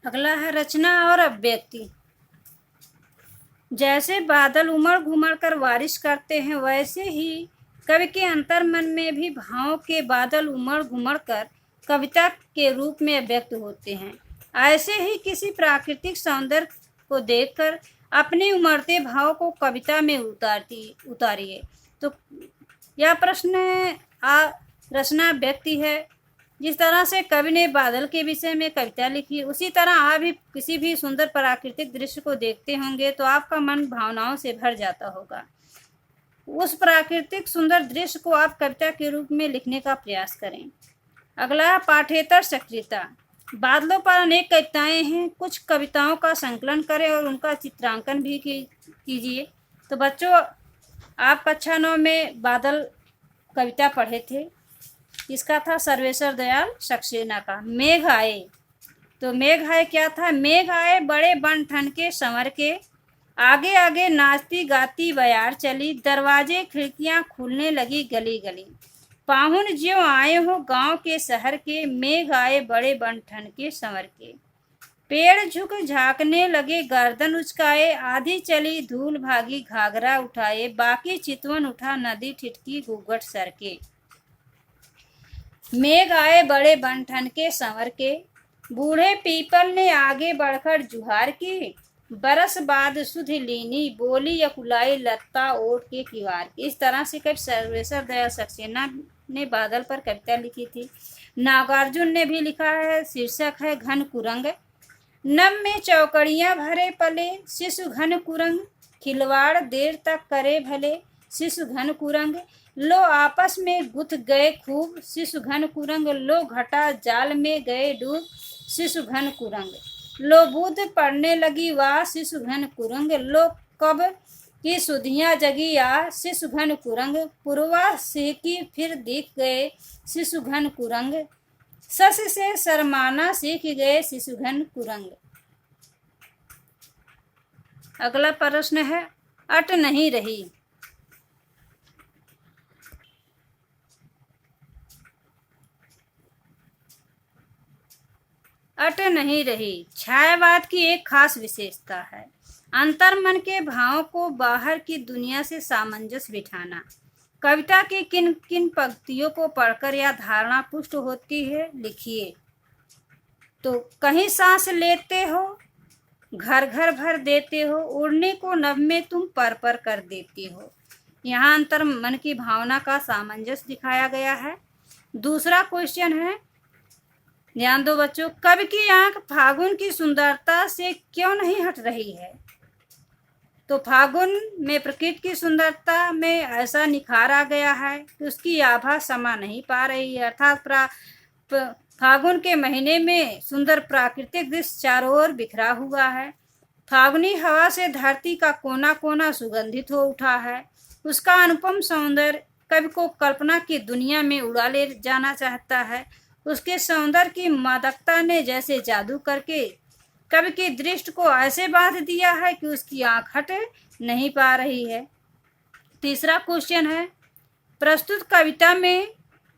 अगला है रचना और अभिव्यक्ति। जैसे बादल उमड़ घुमड़ कर बारिश करते हैं, वैसे ही कवि के अंतर्मन में भी भावों के बादल उमड़ घुमड़ कर कविता के रूप में अभिव्यक्त होते हैं। ऐसे ही किसी प्राकृतिक सौंदर्य को देखकर अपने उमड़ते भाव को कविता में उतारिए। तो यह प्रश्न रचना व्यक्ति है। जिस तरह से कवि ने बादल के विषय में कविता लिखी, उसी तरह आप भी किसी भी सुंदर प्राकृतिक दृश्य को देखते होंगे तो आपका मन भावनाओं से भर जाता होगा। उस प्राकृतिक सुंदर दृश्य को आप कविता के रूप में लिखने का प्रयास करें। अगला पाठ्येतर सक्रियता। बादलों पर अनेक कविताएं हैं, कुछ कविताओं का संकलन करें और उनका चित्रांकन भी कीजिए। तो बच्चों, आप कक्षा 9 में बादल कविता पढ़े थे। इसका था सर्वेश्वर दयाल सक्सेना का मेघ आए। तो मेघ आए क्या था? मेघ आए बड़े बन ठन के संवर के, आगे आगे नाचती गाती बयार चली, दरवाजे खिड़कियां खुलने लगी गली गली, पाहुन ज्यों आए हो गांव के शहर के, मेघ आए बड़े बन ठन के संवर के। पेड़ झुक झांकने लगे गर्दन उचकाए, आधी चली धूल भागी घाघरा उठाए, बाकी चितवन उठा नदी ठिठकी घूंघट सर के। मेघ आए बड़े बन ठन के संवर के, बूढ़े पीपल ने आगे बढ़कर जुहार की, बरस बाद सुध लीनी बोली यकुलाई लत्ता ओट के किवार। इस तरह से कवि सर्वेश्वर दयाल सक्सेना ने बादल पर कविता लिखी थी। नागार्जुन ने भी लिखा है। शीर्षक है घन कुरंग। नभ में चौकड़ियां भरे पले, शिशु घन कुरंग, खिलवाड़ देर तक करे भले, शिशु घन कुरंग, लो आपस में गुथ गए खूब, शिशु घन कुरंग, लो घटा जाल में गए डूब, शिशु घन कुरंग, लो बूंद पड़ने लगी वाह, शिशु घन कुरंग, लो कब की सुधियां जगी आ, शिशु घन कुरंग, पुरवा सेकी फिर दिख गए, शिशु घन कुरंग, सस से शर्माना सीख गए, शिशु घन कुरंग। अगला प्रश्न है अट नहीं रही। अट नहीं रही छायावाद की एक खास विशेषता है अंतर्मन के भावों को बाहर की दुनिया से सामंजस्य बिठाना। कविता की किन किन पंक्तियों को पढ़कर यह धारणा पुष्ट होती है, लिखिए। तो कहीं सांस लेते हो, घर घर भर देते हो, उड़ने को नभ में तुम पर पर कर देती हो। यहाँ अंतर्मन की भावना का सामंजस्य दिखाया गया है। दूसरा क्वेश्चन है, ध्यान दो बच्चों, कवि की आंख फागुन की सुंदरता से क्यों नहीं हट रही है? तो फागुन में प्रकृति की सुंदरता में ऐसा निखार आ गया है कि उसकी आभा समा नहीं पा रही है। अर्थात फागुन के महीने में सुंदर प्राकृतिक दृश्य चारों ओर बिखरा हुआ है। फागुनी हवा से धरती का कोना कोना सुगंधित हो उठा है। उसका अनुपम सौंदर्य कवि को कल्पना की दुनिया में उड़ा ले जाना चाहता है। उसके सौंदर्य की मादकता ने जैसे जादू करके कवि की दृष्टि को ऐसे बांध दिया है कि उसकी आंख हट नहीं पा रही है। तीसरा क्वेश्चन है, प्रस्तुत कविता में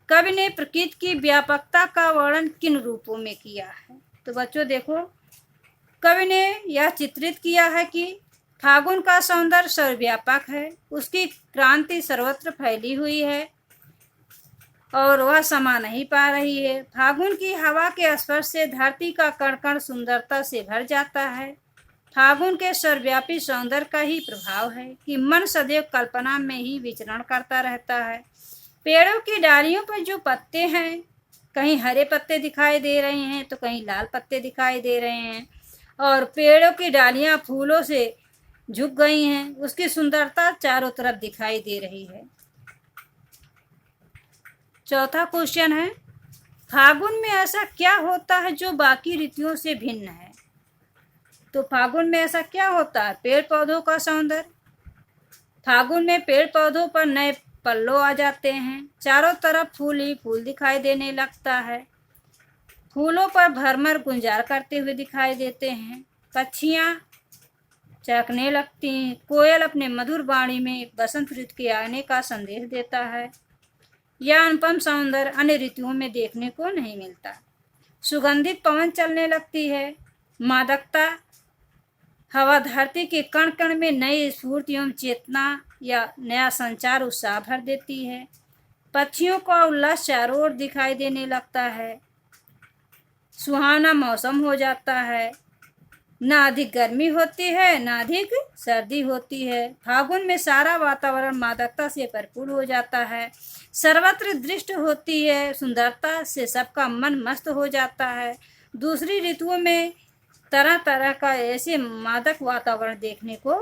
कवि ने प्रकृति की व्यापकता का वर्णन किन रूपों में किया है? तो बच्चों देखो, कवि ने यह चित्रित किया है कि फागुन का सौंदर्य सर्वव्यापक है, उसकी क्रांति सर्वत्र फैली हुई है और वह समा नहीं पा रही है। फागुन की हवा के स्पर्श से धरती का कण कण सुंदरता से भर जाता है। फागुन के सर्वव्यापी सौंदर्य का ही प्रभाव है कि मन सदैव कल्पना में ही विचरण करता रहता है। पेड़ों की डालियों पर जो पत्ते हैं, कहीं हरे पत्ते दिखाई दे रहे हैं तो कहीं लाल पत्ते दिखाई दे रहे हैं, और पेड़ों की डालियां फूलों से झुक गई हैं। उसकी सुंदरता चारों तरफ दिखाई दे रही है। चौथा क्वेश्चन है, फागुन में ऐसा क्या होता है जो बाकी ऋतुओं से भिन्न है? तो फागुन में ऐसा क्या होता है? पेड़ पौधों का सौंदर्य। फागुन में पेड़ पौधों पर नए पल्लो आ जाते हैं, चारों तरफ फूल ही फूल दिखाई देने लगता है। फूलों पर भरमर गुंजार करते हुए दिखाई देते हैं। पक्षियाँ चहकने लगती हैं। कोयल अपने मधुर वाणी में बसंत ऋतु के आने का संदेश देता है। यह अनुपम सौंदर्य अन्य ऋतुओं में देखने को नहीं मिलता। सुगंधित पवन चलने लगती है। मादकता हवा धरती के कण कण में नई स्फूर्ति एवं चेतना या नया संचार उत्साह भर देती है। पक्षियों का उल्लास चारों ओर दिखाई देने लगता है। सुहावना मौसम हो जाता है। ना अधिक गर्मी होती है, ना अधिक सर्दी होती है। फागुन में सारा वातावरण मादकता से भरपूर हो जाता है। सर्वत्र दृष्टि होती है। सुंदरता से सबका मन मस्त हो जाता है। दूसरी ऋतुओं में तरह तरह का ऐसे मादक वातावरण देखने को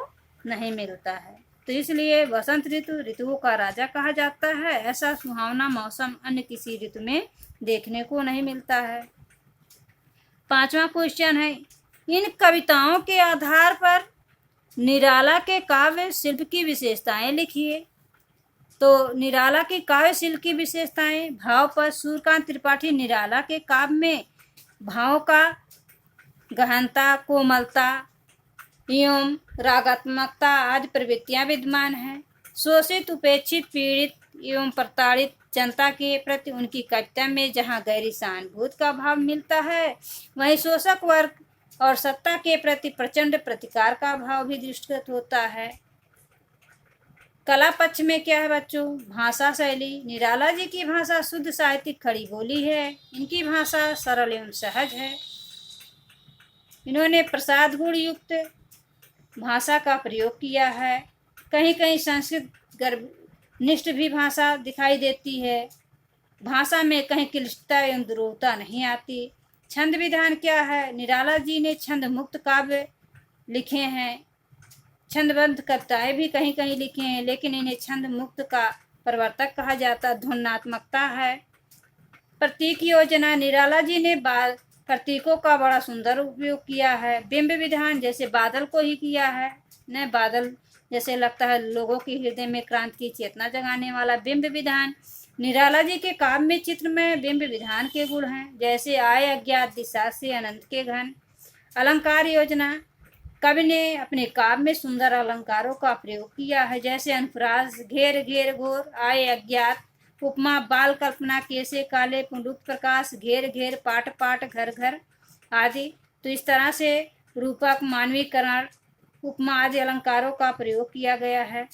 नहीं मिलता है, तो इसलिए वसंत ऋतु ऋतुओं का राजा कहा जाता है। ऐसा सुहावना मौसम अन्य किसी ऋतु में देखने को नहीं मिलता है। 5वां क्वेश्चन है, इन कविताओं के आधार पर निराला के काव्य शिल्प की विशेषताएं लिखिए। तो निराला की काव्य शिल्प की विशेषताएं, भाव पर सूर्यकांत त्रिपाठी निराला के काव्य में भाव का गहनता, कोमलता एवं रागात्मकता आदि प्रवृत्तियां विद्यमान हैं। शोषित, उपेक्षित, पीड़ित एवं प्रताड़ित जनता के प्रति उनकी कविता में जहाँ गहरी सहानुभूति का भाव मिलता है, वहीं शोषक वर्ग और सत्ता के प्रति प्रचंड प्रतिकार का भाव भी दृष्टिगत होता है। कला पक्ष में क्या है बच्चों? भाषा शैली, निराला जी की भाषा शुद्ध साहित्यिक खड़ी बोली है। इनकी भाषा सरल एवं सहज है। इन्होंने प्रसाद गुण युक्त भाषा का प्रयोग किया है। कहीं कहीं संस्कृत गर्भनिष्ठ भी भाषा दिखाई देती है। भाषा में कहीं क्लिष्टता एवं दुरूहता नहीं आती। छंद विधान क्या है? निराला जी ने छंद मुक्त काव्य लिखे हैं। छंदबद्ध कविताएं भी कहीं कहीं लिखे हैं, लेकिन इन्हें छंद मुक्त का प्रवर्तक कहा जाता। ध्वन्यात्मकता है। प्रतीक योजना, निराला जी ने प्रतीकों का बड़ा सुंदर उपयोग किया है। बिंब विधान, जैसे बादल को ही किया है। न बादल जैसे लगता है लोगों के हृदय में क्रांति की चेतना जगाने वाला बिंब विधान। निराला जी के काव्य में चित्र में बिंब विधान के गुण हैं, जैसे आए अज्ञात दिशा से अनंत के घन। अलंकार योजना, कवि ने अपने काव्य में सुंदर अलंकारों का प्रयोग किया है, जैसे अनुप्रास, घेर घेर घोर, आए अज्ञात, उपमा, बाल कल्पना, कैसे काले, पुंडुक प्रकाश, घेर घेर, पाट पाट, घर घर आदि। तो इस तरह से रूपक, मानवीकरण, उपमा आदि अलंकारों का प्रयोग किया गया है।